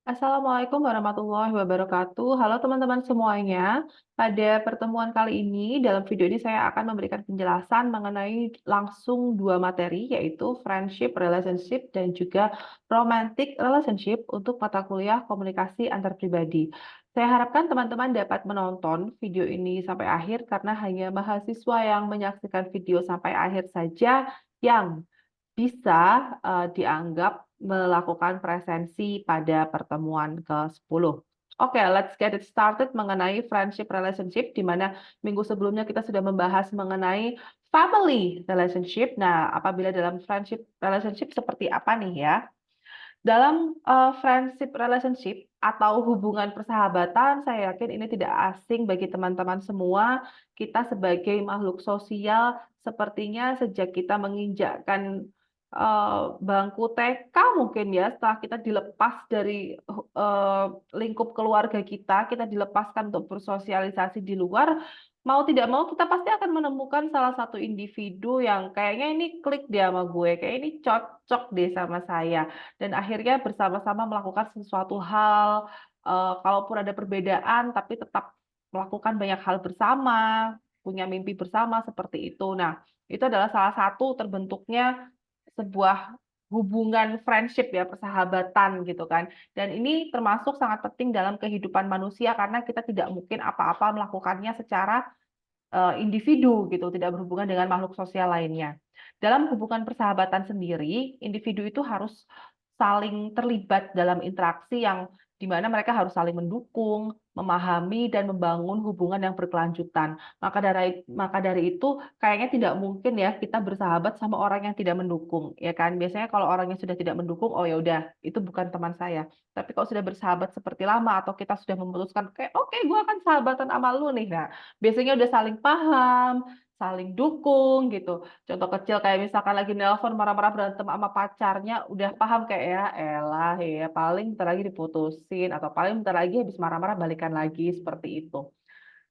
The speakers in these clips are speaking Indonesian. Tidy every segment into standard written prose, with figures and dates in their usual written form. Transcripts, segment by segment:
Assalamualaikum warahmatullahi wabarakatuh. Halo teman-teman semuanya. Pada pertemuan kali ini, dalam video ini saya akan memberikan penjelasan mengenai langsung dua materi, yaitu friendship relationship dan juga romantic relationship untuk mata kuliah komunikasi antar pribadi. Saya harapkan teman-teman dapat menonton video ini sampai akhir karena hanya mahasiswa yang menyaksikan video sampai akhir saja yang bisa dianggap melakukan presensi pada pertemuan ke-10. Oke, let's get it started mengenai friendship relationship, di mana minggu sebelumnya kita sudah membahas mengenai family relationship. Nah, apabila dalam friendship relationship seperti apa nih ya? Dalam friendship relationship atau hubungan persahabatan, saya yakin ini tidak asing bagi teman-teman semua. Kita sebagai makhluk sosial, sepertinya sejak kita menginjakkan bangku TK mungkin ya, setelah kita dilepas dari lingkup keluarga kita dilepaskan untuk bersosialisasi di luar, mau tidak mau kita pasti akan menemukan salah satu individu yang kayaknya ini klik dia sama gue, kayak ini cocok deh sama saya. Dan akhirnya bersama-sama melakukan sesuatu hal, kalaupun ada perbedaan tapi tetap melakukan banyak hal bersama, punya mimpi bersama seperti itu. Nah, itu adalah salah satu terbentuknya sebuah hubungan friendship ya, persahabatan gitu kan. Dan ini termasuk sangat penting dalam kehidupan manusia karena kita tidak mungkin apa-apa melakukannya secara individu gitu, tidak berhubungan dengan makhluk sosial lainnya. Dalam hubungan persahabatan sendiri, individu itu harus saling terlibat dalam interaksi yang di mana mereka harus saling mendukung, memahami dan membangun hubungan yang berkelanjutan. Maka dari itu kayaknya tidak mungkin ya kita bersahabat sama orang yang tidak mendukung, ya kan? Biasanya kalau orang yang sudah tidak mendukung, oh ya udah, itu bukan teman saya. Tapi kalau sudah bersahabat seperti lama atau kita sudah memutuskan kayak oke, gue akan sahabatan sama lu nih. Nah, biasanya udah saling paham, saling dukung gitu. Contoh kecil kayak misalkan lagi nelpon marah-marah berantem sama pacarnya, udah paham kayak ya elah ya paling bentar lagi diputusin atau paling bentar lagi habis marah-marah balikan lagi seperti itu.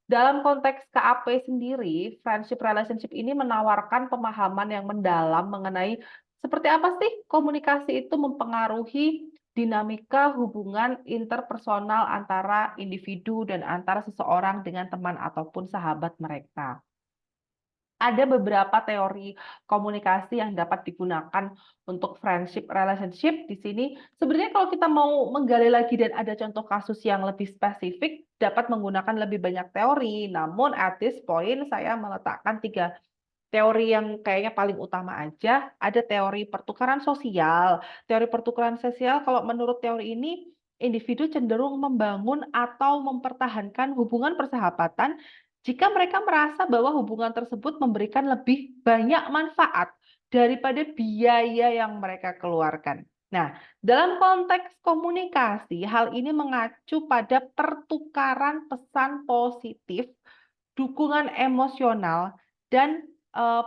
Dalam konteks KAP sendiri, friendship relationship ini menawarkan pemahaman yang mendalam mengenai seperti apa sih komunikasi itu mempengaruhi dinamika hubungan interpersonal antara individu dan antara seseorang dengan teman ataupun sahabat mereka. Ada beberapa teori komunikasi yang dapat digunakan untuk friendship relationship di sini. Sebenarnya kalau kita mau menggali lagi dan ada contoh kasus yang lebih spesifik, dapat menggunakan lebih banyak teori. Namun at this point saya meletakkan tiga teori yang kayaknya paling utama aja. Ada teori pertukaran sosial. Teori pertukaran sosial kalau menurut teori ini individu cenderung membangun atau mempertahankan hubungan persahabatan jika mereka merasa bahwa hubungan tersebut memberikan lebih banyak manfaat daripada biaya yang mereka keluarkan. Nah, dalam konteks komunikasi, hal ini mengacu pada pertukaran pesan positif, dukungan emosional, dan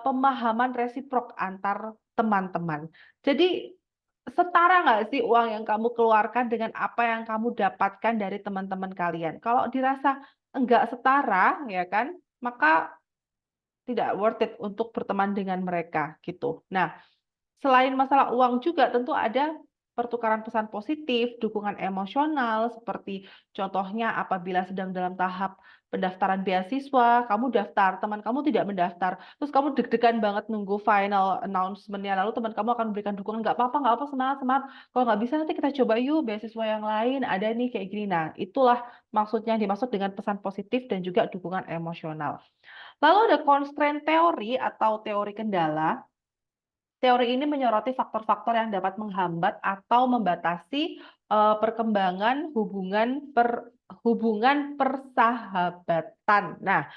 pemahaman resiprok antar teman-teman. Jadi, setara nggak sih uang yang kamu keluarkan dengan apa yang kamu dapatkan dari teman-teman kalian? Kalau dirasa enggak setara, ya kan, maka tidak worth it untuk berteman dengan mereka gitu. Nah, selain masalah uang juga tentu ada pertukaran pesan positif, dukungan emosional, seperti contohnya apabila sedang dalam tahap pendaftaran beasiswa, kamu daftar, teman kamu tidak mendaftar, terus kamu deg-degan banget nunggu final announcement-nya, lalu teman kamu akan memberikan dukungan, nggak apa, semangat, semangat. Kalau nggak bisa nanti kita coba yuk beasiswa yang lain, ada nih kayak gini. Nah, itulah maksudnya yang dimaksud dengan pesan positif dan juga dukungan emosional. Lalu ada constraint teori atau teori kendala. Teori ini menyoroti faktor-faktor yang dapat menghambat atau membatasi perkembangan hubungan persahabatan. Nah,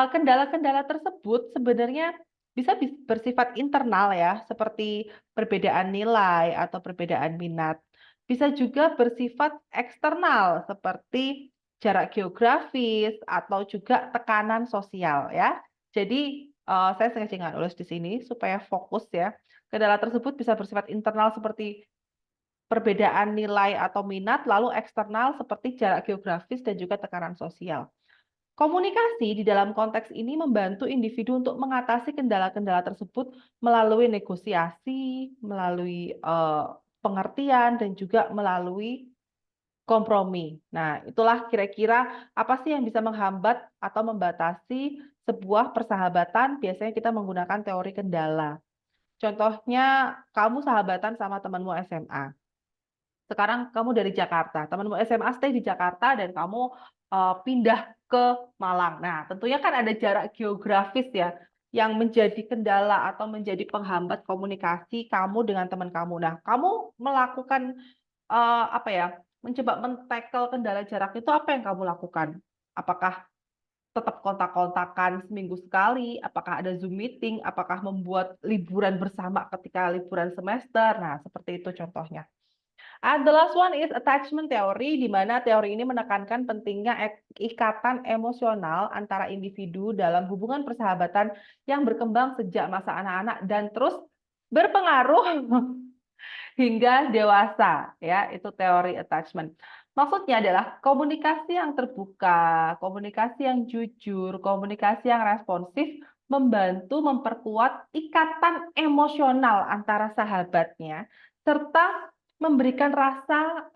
kendala-kendala tersebut sebenarnya bisa bersifat internal ya, seperti perbedaan nilai atau perbedaan minat. Bisa juga bersifat eksternal seperti jarak geografis atau juga tekanan sosial ya. Jadi saya sengaja nggak nulis di sini supaya fokus ya. Kendala tersebut bisa bersifat internal seperti perbedaan nilai atau minat, lalu eksternal seperti jarak geografis dan juga tekanan sosial. Komunikasi di dalam konteks ini membantu individu untuk mengatasi kendala-kendala tersebut melalui negosiasi, melalui pengertian, dan juga melalui kompromi. Nah, itulah kira-kira apa sih yang bisa menghambat atau membatasi sebuah persahabatan. Biasanya kita menggunakan teori kendala. Contohnya, kamu sahabatan sama temanmu SMA. Sekarang kamu dari Jakarta, temanmu SMA stay di Jakarta dan kamu pindah ke Malang. Nah, tentunya kan ada jarak geografis ya yang menjadi kendala atau menjadi penghambat komunikasi kamu dengan teman kamu. Nah, kamu melakukan apa ya? Mencoba men-tackle kendala jarak itu apa yang kamu lakukan? Apakah tetap kontak-kontakan seminggu sekali? Apakah ada Zoom meeting? Apakah membuat liburan bersama ketika liburan semester? Nah, seperti itu contohnya. And the last one is attachment theory, di mana teori ini menekankan pentingnya ikatan emosional antara individu dalam hubungan persahabatan yang berkembang sejak masa anak-anak dan terus berpengaruh hingga dewasa, ya, itu teori attachment. Maksudnya adalah komunikasi yang terbuka, komunikasi yang jujur, komunikasi yang responsif membantu memperkuat ikatan emosional antara sahabatnya serta memberikan rasa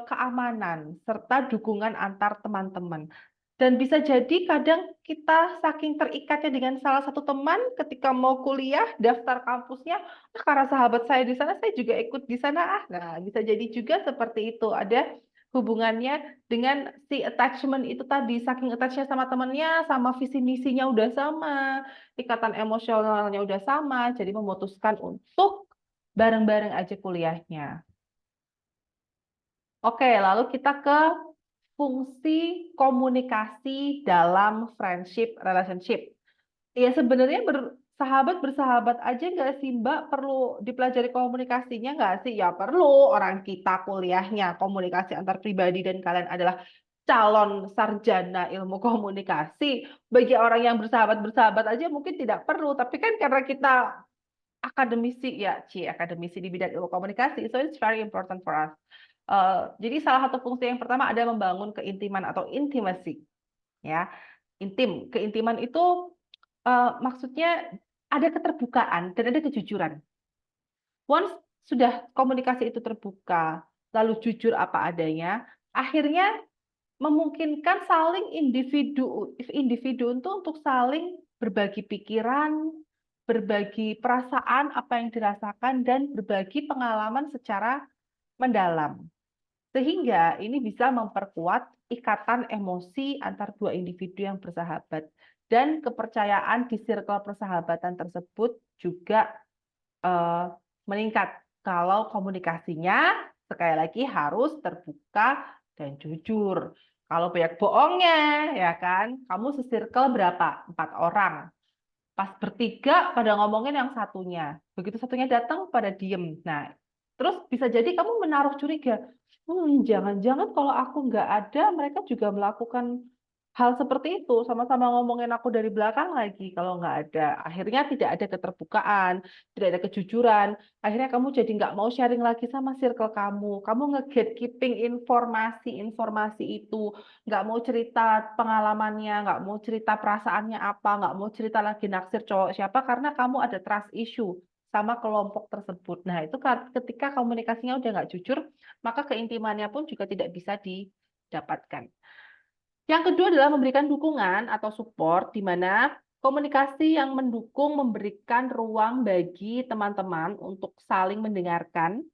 keamanan serta dukungan antar teman-teman. Dan bisa jadi kadang kita saking terikatnya dengan salah satu teman ketika mau kuliah, daftar kampusnya, karena sahabat saya di sana, saya juga ikut di sana. Nah, bisa jadi juga seperti itu. Ada hubungannya dengan si attachment itu tadi. Saking attachnya sama temannya, sama visi misinya udah sama, ikatan emosionalnya udah sama, jadi memutuskan untuk bareng-bareng aja kuliahnya. Oke, lalu kita ke fungsi komunikasi dalam friendship relationship. Ya sebenarnya bersahabat aja nggak sih Mbak, perlu dipelajari komunikasinya nggak sih? Ya perlu, orang kita kuliahnya komunikasi antar pribadi dan kalian adalah calon sarjana ilmu komunikasi. Bagi orang yang bersahabat aja mungkin tidak perlu, tapi kan karena kita akademisi ya, akademisi di bidang ilmu komunikasi, so it's very important for us. Jadi salah satu fungsi yang pertama ada membangun keintiman atau intimacy, ya. Keintiman itu maksudnya ada keterbukaan dan ada kejujuran. Once sudah komunikasi itu terbuka, lalu jujur apa adanya, akhirnya memungkinkan saling individu untuk saling berbagi pikiran, berbagi perasaan apa yang dirasakan dan berbagi pengalaman secara mendalam. Sehingga ini bisa memperkuat ikatan emosi antar dua individu yang bersahabat dan kepercayaan di circle persahabatan tersebut juga eh, meningkat kalau komunikasinya sekali lagi harus terbuka dan jujur. Kalau banyak bohongnya, ya kan, kamu sesirkel berapa? 4 orang. Pas bertiga pada ngomongin yang satunya. Begitu satunya datang pada diem. Nah, terus bisa jadi kamu menaruh curiga. Jangan-jangan kalau aku nggak ada, mereka juga melakukan hal seperti itu. Sama-sama ngomongin aku dari belakang lagi kalau nggak ada. Akhirnya tidak ada keterbukaan, tidak ada kejujuran. Akhirnya kamu jadi nggak mau sharing lagi sama circle kamu. Kamu nge-gatekeeping informasi-informasi itu, nggak mau cerita pengalamannya, nggak mau cerita perasaannya apa, nggak mau cerita lagi naksir cowok siapa karena kamu ada trust issue sama kelompok tersebut. Nah, itu ketika komunikasinya udah nggak jujur, maka keintimannya pun juga tidak bisa didapatkan. Yang kedua adalah memberikan dukungan atau support, di mana komunikasi yang mendukung memberikan ruang bagi teman-teman untuk saling mendengarkan,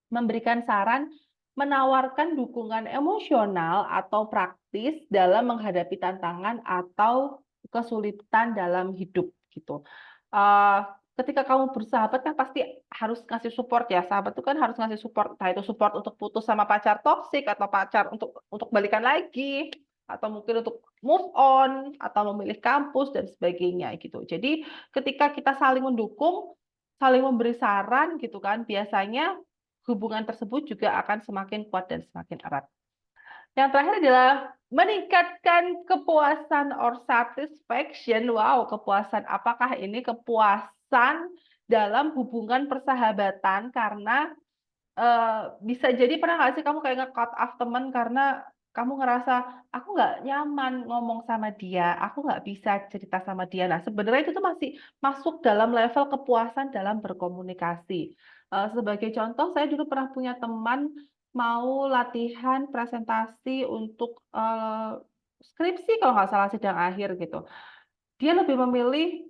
memberikan saran, menawarkan dukungan emosional atau praktis dalam menghadapi tantangan atau kesulitan dalam hidup gitu. Eh, Ketika kamu bersahabat kan pasti harus ngasih support ya. Sahabat itu kan harus ngasih support, entah itu support untuk putus sama pacar toksik atau pacar untuk balikan lagi atau mungkin untuk move on atau memilih kampus dan sebagainya gitu. Jadi ketika kita saling mendukung, saling memberi saran gitu kan, biasanya hubungan tersebut juga akan semakin kuat dan semakin erat. Yang terakhir adalah meningkatkan kepuasan or satisfaction. Wow, kepuasan. Apakah ini kepuasan dalam hubungan persahabatan? Karena bisa jadi pernah nggak sih kamu kayak nge-cut off teman karena kamu ngerasa aku nggak nyaman ngomong sama dia, aku nggak bisa cerita sama dia. Nah, sebenarnya itu tuh masih masuk dalam level kepuasan dalam berkomunikasi. Sebagai contoh, saya dulu pernah punya teman mau latihan presentasi untuk, skripsi kalau nggak salah sidang akhir gitu. Dia lebih memilih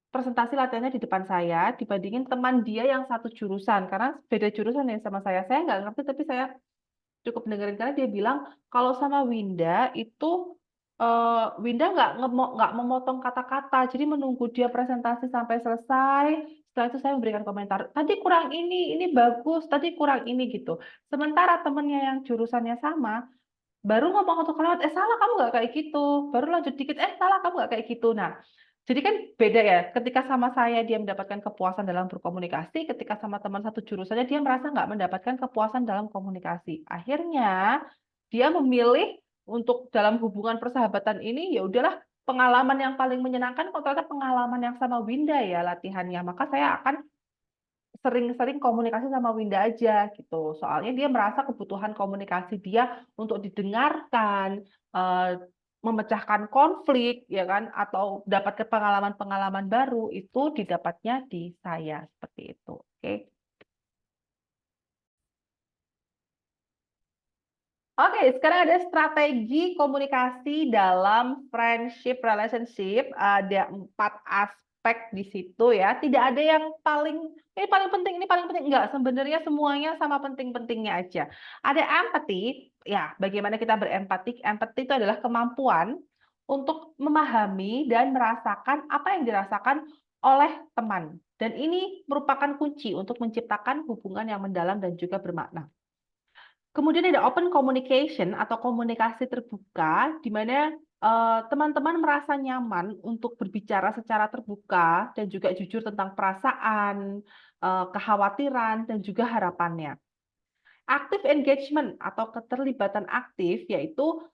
presentasi latihannya di depan saya dibandingin teman dia yang satu jurusan, karena beda jurusan ya sama saya. Saya nggak ngerti tapi saya cukup dengerin karena dia bilang kalau sama Winda itu, Winda nggak memotong kata-kata, jadi menunggu dia presentasi sampai selesai, setelah itu saya memberikan komentar, "Tadi kurang ini bagus, tadi kurang ini," gitu. Sementara temennya yang jurusannya sama, baru ngomong satu kalimat, "Eh, salah kamu nggak kayak gitu." Baru lanjut dikit, "Eh, salah kamu nggak kayak gitu." Nah, jadi kan beda ya, ketika sama saya dia mendapatkan kepuasan dalam berkomunikasi, ketika sama teman satu jurusannya dia merasa nggak mendapatkan kepuasan dalam komunikasi. Akhirnya dia memilih untuk dalam hubungan persahabatan ini, ya udahlah pengalaman yang paling menyenangkan kok ternyata pengalaman yang sama Winda ya latihannya, maka saya akan sering-sering komunikasi sama Winda aja gitu. Soalnya dia merasa kebutuhan komunikasi dia untuk didengarkan, eh, memecahkan konflik, ya kan, atau dapat ke pengalaman-pengalaman baru itu didapatnya di saya seperti itu. Oke. Oke, sekarang ada strategi komunikasi dalam friendship relationship. Ada 4 aspek di situ ya. Tidak ada yang ini paling penting, ini paling penting. Enggak, sebenarnya semuanya sama penting-pentingnya aja. Ada empathy, ya bagaimana kita berempati. Empathy itu adalah kemampuan untuk memahami dan merasakan apa yang dirasakan oleh teman. Dan ini merupakan kunci untuk menciptakan hubungan yang mendalam dan juga bermakna. Kemudian ada open communication atau komunikasi terbuka, di mana teman-teman merasa nyaman untuk berbicara secara terbuka dan juga jujur tentang perasaan, kekhawatiran, dan juga harapannya. Active engagement atau keterlibatan aktif, yaitu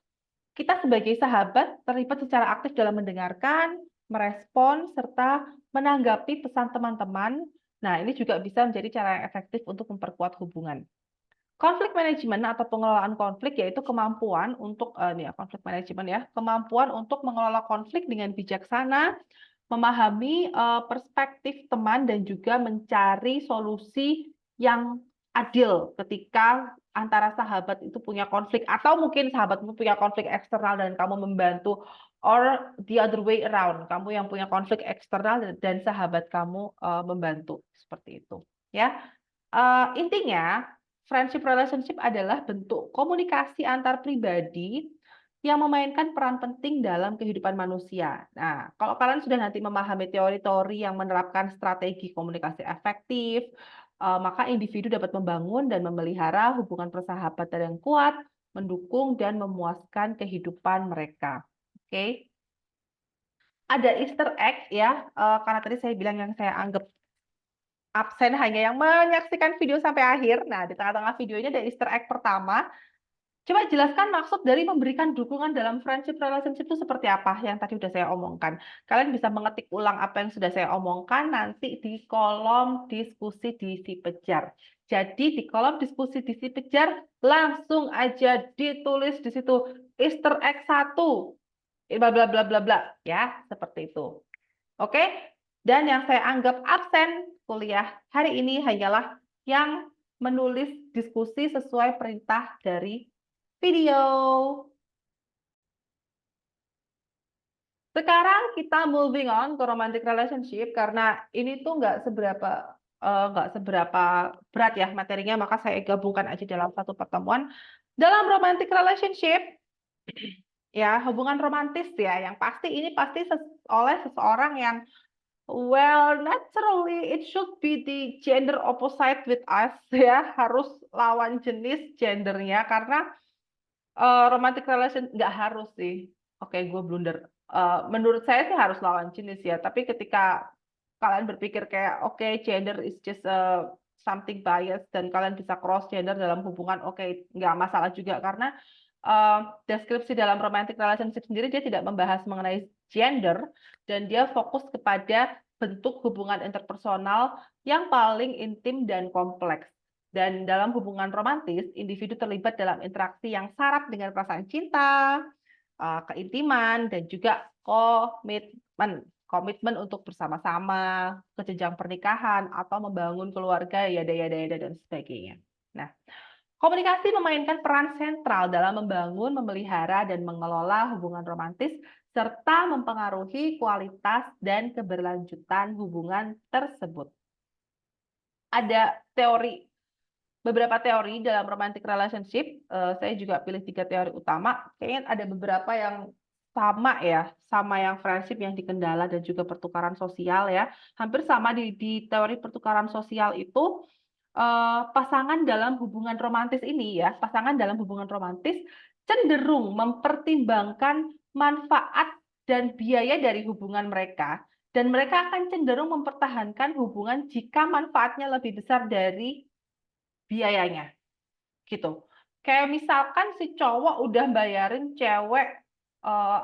kita sebagai sahabat terlibat secara aktif dalam mendengarkan, merespon, serta menanggapi pesan teman-teman. Nah, ini juga bisa menjadi cara yang efektif untuk memperkuat hubungan. Konflik manajemen atau pengelolaan konflik yaitu kemampuan untuk ini ya konflik manajemen ya, kemampuan untuk mengelola konflik dengan bijaksana, memahami perspektif teman dan juga mencari solusi yang adil ketika antara sahabat itu punya konflik atau mungkin sahabatmu punya konflik eksternal dan kamu membantu, or the other way around, kamu yang punya konflik eksternal dan sahabat kamu membantu seperti itu ya. Intinya, friendship relationship adalah bentuk komunikasi antar pribadi yang memainkan peran penting dalam kehidupan manusia. Nah, kalau kalian sudah nanti memahami teori-teori yang menerapkan strategi komunikasi efektif, maka individu dapat membangun dan memelihara hubungan persahabatan yang kuat, mendukung dan memuaskan kehidupan mereka. Oke, ada Easter egg ya, karena tadi saya bilang yang saya anggap absen hanya yang menyaksikan video sampai akhir. Nah, di tengah-tengah videonya ada Easter egg pertama. Coba jelaskan maksud dari memberikan dukungan dalam friendship relationship itu seperti apa yang tadi sudah saya omongkan. Kalian bisa mengetik ulang apa yang sudah saya omongkan nanti di kolom diskusi di si Pejar. Jadi di kolom diskusi di si Pejar langsung aja ditulis di situ Easter egg 1 bla bla bla bla bla ya, seperti itu. Oke? Dan yang saya anggap absen kuliah hari ini hanyalah yang menulis diskusi sesuai perintah dari video. Sekarang kita moving on ke romantic relationship karena ini tuh nggak seberapa berat ya materinya, maka saya gabungkan aja dalam satu pertemuan. Dalam romantic relationship, ya hubungan romantis ya, yang pasti ini pasti oleh seseorang yang, well, naturally it should be the gender opposite with us ya, harus lawan jenis gendernya karena romantic relation nggak harus sih. Oke, gue blunder. Menurut saya sih harus lawan jenis ya. Tapi ketika kalian berpikir kayak oke, gender is just something bias dan kalian bisa cross gender dalam hubungan, oke, nggak masalah juga karena deskripsi dalam romantic relationship sendiri dia tidak membahas mengenai gender dan dia fokus kepada bentuk hubungan interpersonal yang paling intim dan kompleks. Dan dalam hubungan romantis, individu terlibat dalam interaksi yang syarat dengan perasaan cinta, keintiman, dan juga komitmen. Komitmen untuk bersama-sama, ke jenjang pernikahan, atau membangun keluarga, yada, yada, yada, dan sebagainya. Nah, Komunikasi memainkan peran sentral dalam membangun, memelihara, dan mengelola hubungan romantis, serta mempengaruhi kualitas dan keberlanjutan hubungan tersebut. Ada beberapa teori dalam romantic relationship. Saya juga pilih 3 teori utama. Kayaknya ada beberapa yang sama ya, sama yang friendship, yang di kendala, dan juga pertukaran sosial ya. Hampir sama di teori pertukaran sosial itu, pasangan dalam hubungan romantis ini ya, pasangan dalam hubungan romantis cenderung mempertimbangkan manfaat dan biaya dari hubungan mereka, dan mereka akan cenderung mempertahankan hubungan jika manfaatnya lebih besar dari biayanya, gitu. Kayak misalkan si cowok udah bayarin cewek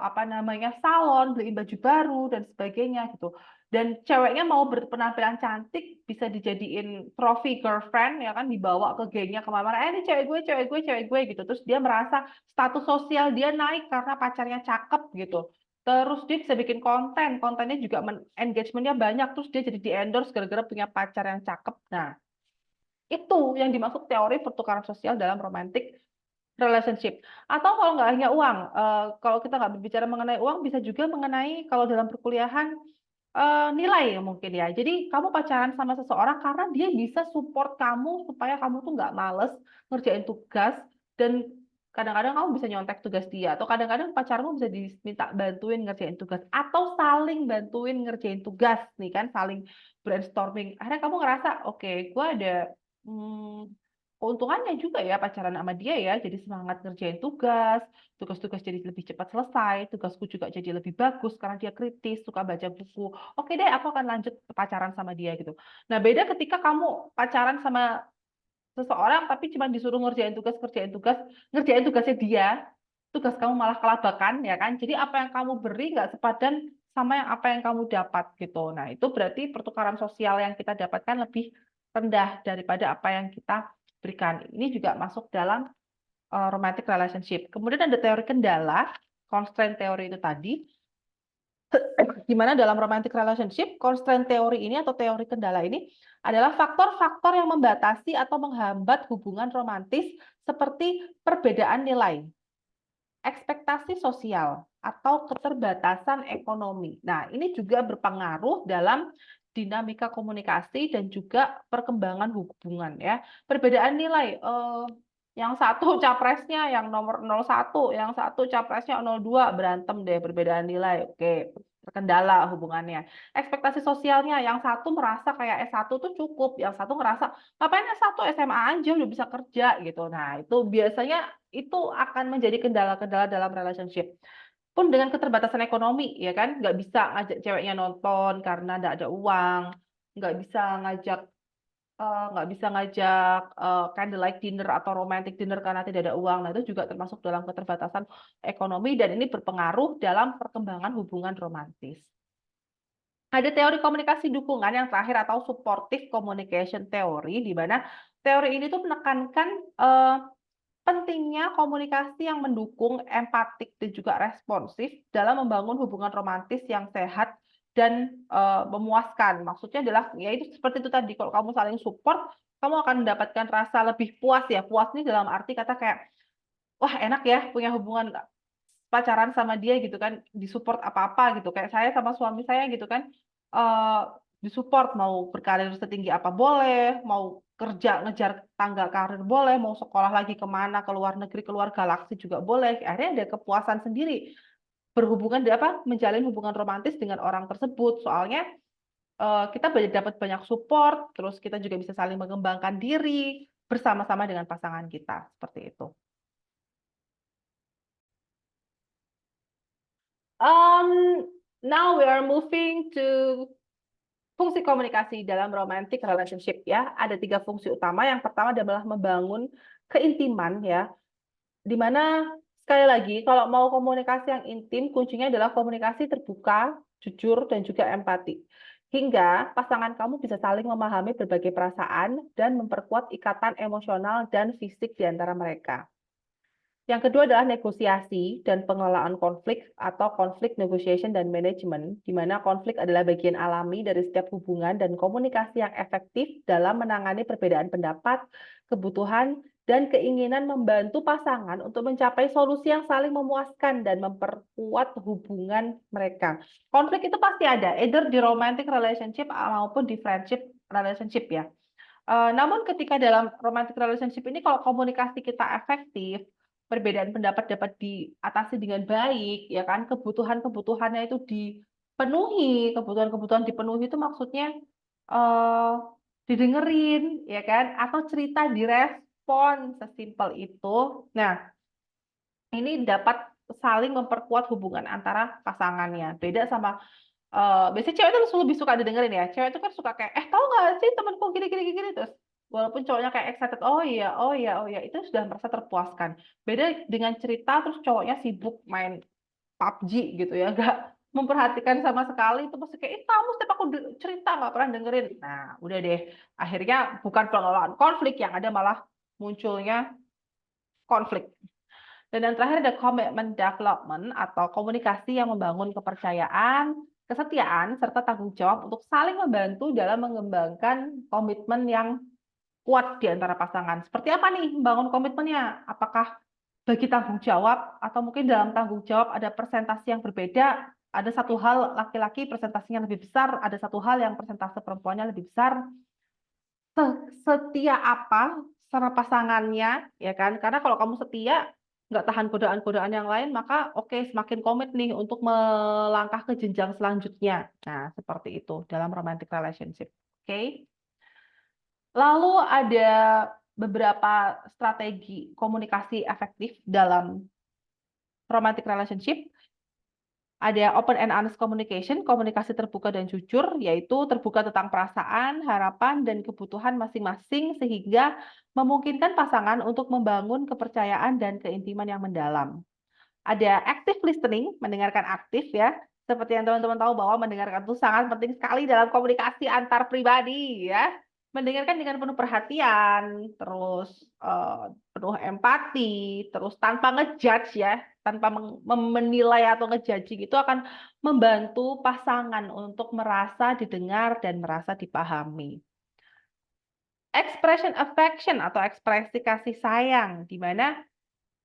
apa namanya, salon, beliin baju baru dan sebagainya gitu. Dan ceweknya mau berpenampilan cantik, bisa dijadiin trophy girlfriend ya kan, dibawa ke gengnya kemana-mana. Ini cewek gue, cewek gue, cewek gue gitu. Terus dia merasa status sosial dia naik karena pacarnya cakep gitu. Terus dia bisa bikin konten, kontennya juga engagementnya banyak. Terus dia jadi di endorse gara-gara punya pacar yang cakep. Nah, itu yang dimaksud teori pertukaran sosial dalam romantic relationship. Atau kalau nggak hanya uang, kalau kita nggak berbicara mengenai uang, bisa juga mengenai kalau dalam perkuliahan, nilai ya mungkin ya. Jadi kamu pacaran sama seseorang karena dia bisa support kamu supaya kamu tuh nggak males ngerjain tugas, dan kadang-kadang kamu bisa nyontek tugas dia, atau kadang-kadang pacarmu bisa diminta bantuin ngerjain tugas, atau saling bantuin ngerjain tugas nih kan, saling brainstorming. Akhirnya kamu ngerasa, oke, gue ada keuntungannya juga ya pacaran sama dia ya, jadi semangat ngerjain tugas, tugas-tugas jadi lebih cepat selesai, tugasku juga jadi lebih bagus karena dia kritis, suka baca buku. Oke deh, aku akan lanjut pacaran sama dia gitu. Nah, beda ketika kamu pacaran sama seseorang tapi cuma disuruh ngerjain tugas, ngerjain tugasnya dia, tugas kamu malah kelabakan ya kan. Jadi apa yang kamu beri nggak sepadan sama yang apa yang kamu dapat gitu. Nah, itu berarti pertukaran sosial yang kita dapatkan lebih rendah daripada apa yang kita berikan. Ini juga masuk dalam romantic relationship. Kemudian ada teori kendala, constraint teori itu tadi, di mana dalam romantic relationship, constraint teori ini atau teori kendala ini adalah faktor-faktor yang membatasi atau menghambat hubungan romantis seperti perbedaan nilai, ekspektasi sosial, atau keterbatasan ekonomi. Nah, ini juga berpengaruh dalam dinamika komunikasi dan juga perkembangan hubungan ya. Perbedaan nilai, yang satu capresnya yang nomor 01, yang satu capresnya 02, berantem deh perbedaan nilai. Oke, terkendala hubungannya. Ekspektasi sosialnya, yang satu merasa kayak S1 tuh cukup, yang satu ngerasa ngapain S1, SMA aja udah bisa kerja gitu. Nah, itu biasanya itu akan menjadi kendala-kendala dalam relationship. Pun dengan keterbatasan ekonomi, ya kan, nggak bisa ngajak ceweknya nonton karena nggak ada uang, nggak bisa ngajak candlelight dinner atau romantic dinner karena tidak ada uang. Nah, itu juga termasuk dalam keterbatasan ekonomi, dan ini berpengaruh dalam perkembangan hubungan romantis. Ada teori komunikasi dukungan yang terakhir atau supportive communication theory, di mana teori ini tuh menekankan pentingnya komunikasi yang mendukung, empatik, dan juga responsif dalam membangun hubungan romantis yang sehat dan memuaskan. Maksudnya adalah, ya itu seperti itu tadi, kalau kamu saling support, kamu akan mendapatkan rasa lebih puas ya. Puas ini dalam arti kata kayak, wah enak ya punya hubungan pacaran sama dia gitu kan, disupport apa-apa gitu. Kayak saya sama suami saya gitu kan, eh disupport mau berkarir setinggi apa boleh, mau kerja ngejar tangga karir boleh, mau sekolah lagi kemana, ke luar negeri, keluar galaksi juga boleh. Akhirnya ada kepuasan sendiri berhubungan di apa, menjalin hubungan romantis dengan orang tersebut. Soalnya kita dapat banyak support, terus kita juga bisa saling mengembangkan diri bersama-sama dengan pasangan kita, seperti itu. Now we are moving to fungsi komunikasi dalam romantic relationship ya. Ada 3 fungsi utama. Yang pertama adalah membangun keintiman ya. Dimana sekali lagi kalau mau komunikasi yang intim, kuncinya adalah komunikasi terbuka, jujur, dan juga empati. Hingga pasangan kamu bisa saling memahami berbagai perasaan dan memperkuat ikatan emosional dan fisik di antara mereka. Yang kedua adalah negosiasi dan pengelolaan konflik atau konflik negotiation dan management, di mana konflik adalah bagian alami dari setiap hubungan dan komunikasi yang efektif dalam menangani perbedaan pendapat, kebutuhan, dan keinginan membantu pasangan untuk mencapai solusi yang saling memuaskan dan memperkuat hubungan mereka. Konflik itu pasti ada, either di romantic relationship maupun di friendship relationship ya. Namun ketika dalam romantic relationship ini kalau komunikasi kita efektif, perbedaan pendapat dapat diatasi dengan baik, ya kan? Kebutuhan-kebutuhannya itu dipenuhi, kebutuhan-kebutuhan dipenuhi itu maksudnya eh didengerin, ya kan? Atau cerita direspon sesimpel itu. Nah, ini dapat saling memperkuat hubungan antara pasangannya. Beda sama biasanya cewek tuh lebih suka didengerin ya. Cewek itu kan suka kayak, tahu nggak sih temanku gini gini gini terus. Walaupun cowoknya kayak excited, oh iya, oh iya, oh iya, itu sudah merasa terpuaskan. Beda dengan cerita terus cowoknya sibuk main PUBG gitu ya, nggak memperhatikan sama sekali. Itu pasti kayak, kamu setiap aku cerita nggak pernah dengerin. Nah, udah deh. Akhirnya bukan pengelolaan konflik, yang ada malah munculnya konflik. Dan yang terakhir ada commitment development atau komunikasi yang membangun kepercayaan, kesetiaan, serta tanggung jawab untuk saling membantu dalam mengembangkan komitmen yang kuat di antara pasangan. Seperti apa nih membangun komitmennya? Apakah bagi tanggung jawab atau mungkin dalam tanggung jawab ada persentase yang berbeda? Ada satu hal laki-laki presentasinya lebih besar, ada satu hal yang persentase perempuannya lebih besar. Setia apa sama pasangannya, ya kan? Karena kalau kamu setia, nggak tahan godaan-godaan yang lain, maka oke, semakin komit nih untuk melangkah ke jenjang selanjutnya. Nah, seperti itu dalam romantic relationship. Oke. Lalu ada beberapa strategi komunikasi efektif dalam romantic relationship. Ada open and honest communication, komunikasi terbuka dan jujur, yaitu terbuka tentang perasaan, harapan, dan kebutuhan masing-masing sehingga memungkinkan pasangan untuk membangun kepercayaan dan keintiman yang mendalam. Ada active listening, mendengarkan aktif ya. Seperti yang teman-teman tahu bahwa mendengarkan itu sangat penting sekali dalam komunikasi antar pribadi ya. Mendengarkan dengan penuh perhatian, terus penuh empati, terus tanpa ngejudge ya, tanpa menilai atau ngejudging itu akan membantu pasangan untuk merasa didengar dan merasa dipahami. Expression affection atau ekspresi kasih sayang, di mana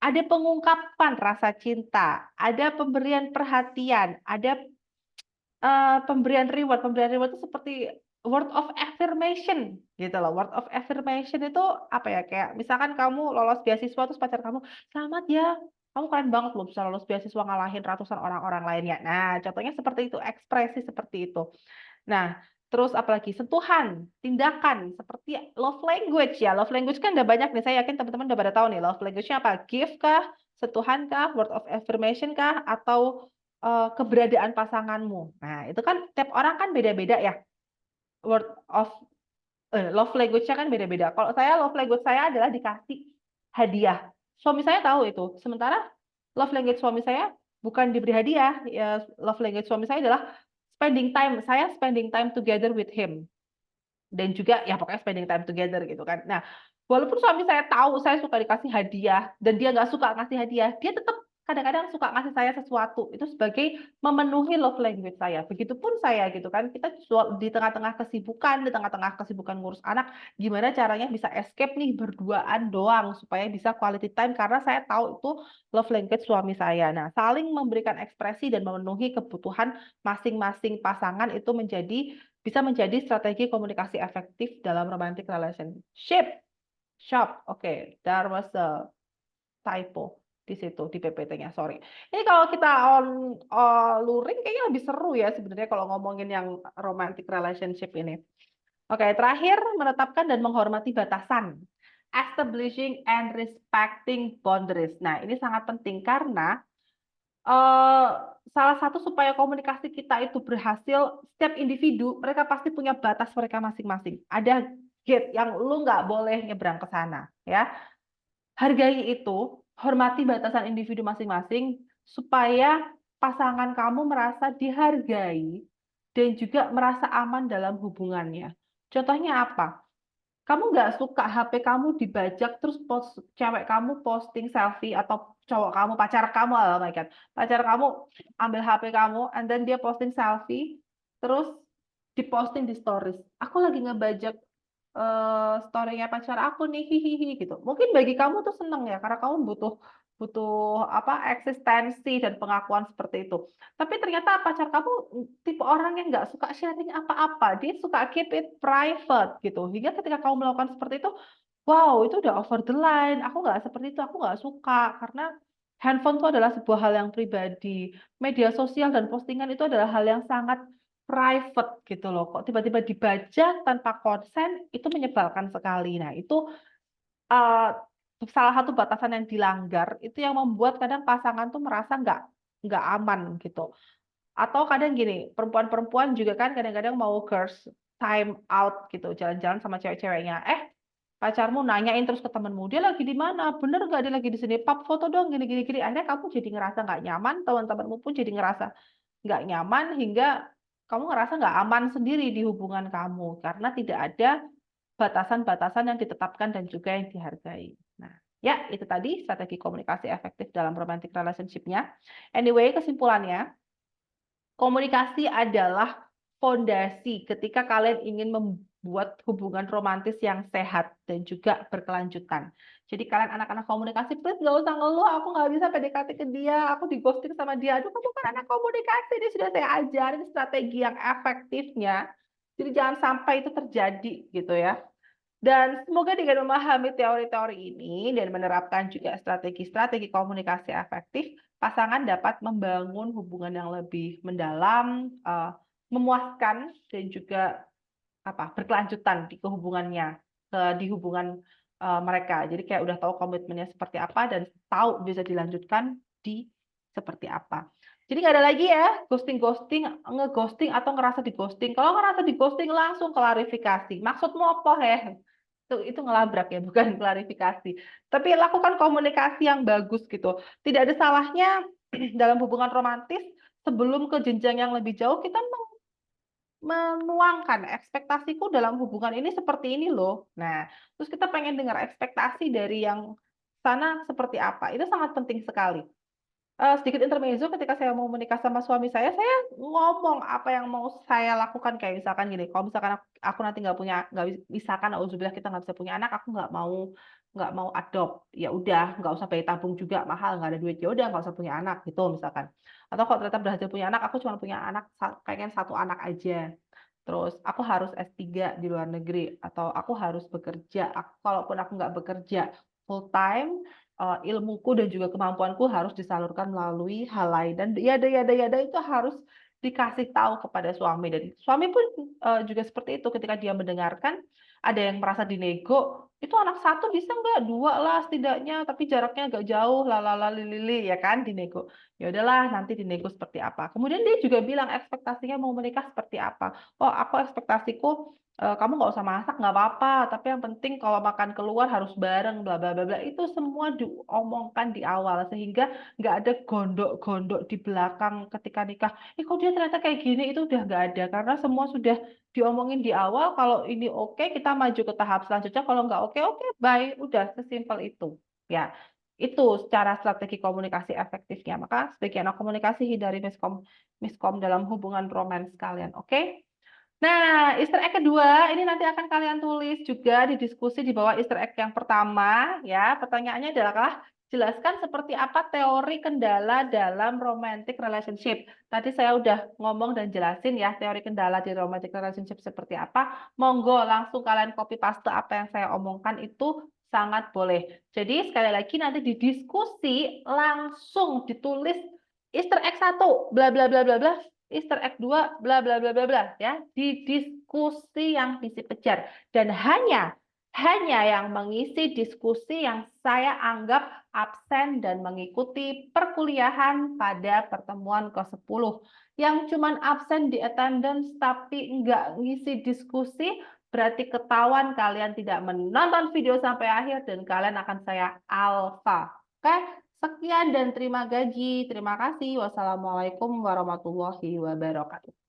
ada pengungkapan rasa cinta, ada pemberian perhatian, ada pemberian reward. Pemberian reward itu seperti word of affirmation gitu loh. Word of affirmation itu apa ya? Kayak misalkan kamu lolos beasiswa terus pacar kamu, "Selamat ya, kamu keren banget loh bisa lolos beasiswa ngalahin ratusan orang-orang lainnya." Nah, contohnya seperti itu, ekspresi seperti itu. Nah, terus apalagi sentuhan, tindakan seperti love language ya. Love language kan udah banyak nih. Saya yakin teman-teman udah pada tahu nih love language-nya apa? Gift kah? Sentuhan kah? Word of affirmation kah? Atau keberadaan pasanganmu. Nah, itu kan tiap orang kan beda-beda ya. Word of love language-nya kan beda-beda. Kalau saya love language saya adalah dikasih hadiah. Suami saya tahu itu. Sementara love language suami saya bukan diberi hadiah. Ya, love language suami saya adalah spending time. Saya spending time together with him. Dan juga ya pokoknya spending time together gitu kan. Nah, walaupun suami saya tahu saya suka dikasih hadiah dan dia nggak suka ngasih hadiah, dia tetap kadang-kadang suka ngasih saya sesuatu. Itu sebagai memenuhi love language saya. Begitupun saya gitu kan. Kita di tengah-tengah kesibukan ngurus anak, gimana caranya bisa escape nih berduaan doang supaya bisa quality time karena saya tahu itu love language suami saya. Nah, saling memberikan ekspresi dan memenuhi kebutuhan masing-masing pasangan itu bisa menjadi strategi komunikasi efektif dalam romantic relationship. Shop, oke, there was a typo di situ di PPT-nya, sorry. Ini kalau kita luring kayaknya lebih seru ya sebenarnya kalau ngomongin yang romantic relationship ini. Oke, terakhir menetapkan dan menghormati batasan. Establishing and respecting boundaries. Nah, ini sangat penting karena eh, salah satu supaya komunikasi kita itu berhasil, setiap individu mereka pasti punya batas mereka masing-masing. Ada gate yang lu nggak boleh nyebrang ke sana, ya. Hargai itu, hormati batasan individu masing-masing supaya pasangan kamu merasa dihargai dan juga merasa aman dalam hubungannya. Contohnya apa? Kamu nggak suka HP kamu dibajak terus cewek kamu posting selfie atau cowok kamu pacar kamu, oh my God, pacar kamu ambil HP kamu and then dia posting selfie terus diposting di stories, aku lagi ngebajak story-nya pacar aku nih, hihihi gitu. Mungkin bagi kamu tuh seneng ya, karena kamu butuh butuh apa, eksistensi dan pengakuan seperti itu. Tapi ternyata pacar kamu tipe orang yang nggak suka sharing apa-apa, dia suka keep it private gitu. Hingga ketika kamu melakukan seperti itu, wow, itu udah over the line. Aku nggak seperti itu, aku nggak suka. Karena handphone itu adalah sebuah hal yang pribadi. Media sosial dan postingan itu adalah hal yang sangat private gitu loh. Kok tiba-tiba dibaca tanpa konsen, itu menyebalkan sekali. Nah, itu eh, salah satu batasan yang dilanggar, itu yang membuat kadang pasangan tuh merasa nggak aman gitu. Atau kadang gini, perempuan-perempuan juga kan kadang-kadang mau girls time out gitu, jalan-jalan sama cewek-ceweknya. Pacarmu nanyain terus ke temenmu, dia lagi di mana? Bener nggak dia lagi di sini? Pap foto dong, gini-gini. Gini. Akhirnya kamu jadi ngerasa nggak nyaman, teman-temanmu pun jadi ngerasa nggak nyaman, hingga kamu ngerasa nggak aman sendiri di hubungan kamu, karena tidak ada batasan-batasan yang ditetapkan dan juga yang dihargai. Nah, ya itu tadi strategi komunikasi efektif dalam romantic relationship-nya. Anyway, kesimpulannya, komunikasi adalah fondasi ketika kalian ingin membuat hubungan romantis yang sehat dan juga berkelanjutan. Jadi kalian anak-anak komunikasi, please nggak usah ngeluh, aku nggak bisa PDKT ke dia, aku di ghosting sama dia. Aduh, kamu kan anak komunikasi, ini sudah saya ajarin strategi yang efektifnya. Jadi jangan sampai itu terjadi gitu ya. Dan semoga dengan memahami teori-teori ini dan menerapkan juga strategi-strategi komunikasi efektif, pasangan dapat membangun hubungan yang lebih mendalam, memuaskan, dan juga berkelanjutan di kehubungannya, di hubungan mereka. Jadi kayak udah tahu komitmennya seperti apa dan tahu bisa dilanjutkan di seperti apa. Jadi nggak ada lagi ya ghosting-ghosting, ngeghosting atau ngerasa di ghosting. Kalau ngerasa di ghosting langsung klarifikasi. Maksudmu apa ya? Itu ngelabrak ya, bukan klarifikasi. Tapi lakukan komunikasi yang bagus gitu. Tidak ada salahnya dalam hubungan romantis sebelum ke jenjang yang lebih jauh kita menuangkan ekspektasiku dalam hubungan ini seperti ini loh. Nah, terus kita pengen dengar ekspektasi dari yang sana seperti apa. Itu sangat penting sekali. Sedikit intermezzo, ketika saya mau menikah sama suami saya ngomong apa yang mau saya lakukan, kayak misalkan gini, kalau misalkan aku nanti nggak punya, nggak misalkan auzubillah kita nggak bisa punya anak, aku nggak mau adopt, ya udah nggak usah bayi tabung juga mahal, nggak ada duit, ya udah nggak usah punya anak gitu misalkan. Atau kalau ternyata berhasil punya anak, aku cuma punya anak, pengen satu anak aja. Terus aku harus S3 di luar negeri, atau aku harus bekerja. Kalaupun aku nggak bekerja full time, ilmuku dan juga kemampuanku harus disalurkan melalui hal lain. Dan yada itu harus dikasih tahu kepada suami. Dan suami pun juga seperti itu, ketika dia mendengarkan ada yang merasa dinego, itu anak satu bisa nggak? Dua lah setidaknya, tapi jaraknya agak jauh, lalala lili ya kan, dinego. Ya udahlah, nanti dinego seperti apa. Kemudian dia juga bilang ekspektasinya mau menikah seperti apa. Oh, aku ekspektasiku kamu nggak usah masak nggak apa-apa, tapi yang penting kalau makan keluar harus bareng, bla bla bla bla. Itu semua diomongkan di awal sehingga nggak ada gondok-gondok di belakang ketika nikah. Kok dia ternyata kayak gini, itu udah nggak ada karena semua sudah diomongin di awal. Kalau ini oke, kita maju ke tahap selanjutnya. Kalau nggak oke, oke, bye. Udah sesimpel itu. Ya, itu secara strategi komunikasi efektifnya. Maka sebagai anak komunikasi, hindari miskom miskom dalam hubungan romans kalian. Oke? Nah, Easter egg kedua ini nanti akan kalian tulis juga di diskusi di bawah Easter egg yang pertama ya. Pertanyaannya adalah jelaskan seperti apa teori kendala dalam romantic relationship. Tadi saya udah ngomong dan jelasin ya teori kendala di romantic relationship seperti apa. Monggo langsung kalian copy paste apa yang saya omongkan, itu sangat boleh. Jadi sekali lagi nanti di diskusi langsung ditulis Easter egg 1 bla bla bla bla bla, Easter egg 2 bla bla bla bla bla ya, di diskusi yang visi pejar, dan hanya yang mengisi diskusi yang saya anggap absen dan mengikuti perkuliahan pada pertemuan ke-10. Yang cuman absen di attendance tapi nggak ngisi diskusi, berarti ketahuan kalian tidak menonton video sampai akhir dan kalian akan saya alfa. Oke? Sekian dan terima gaji. Terima kasih. Wassalamualaikum warahmatullahi wabarakatuh.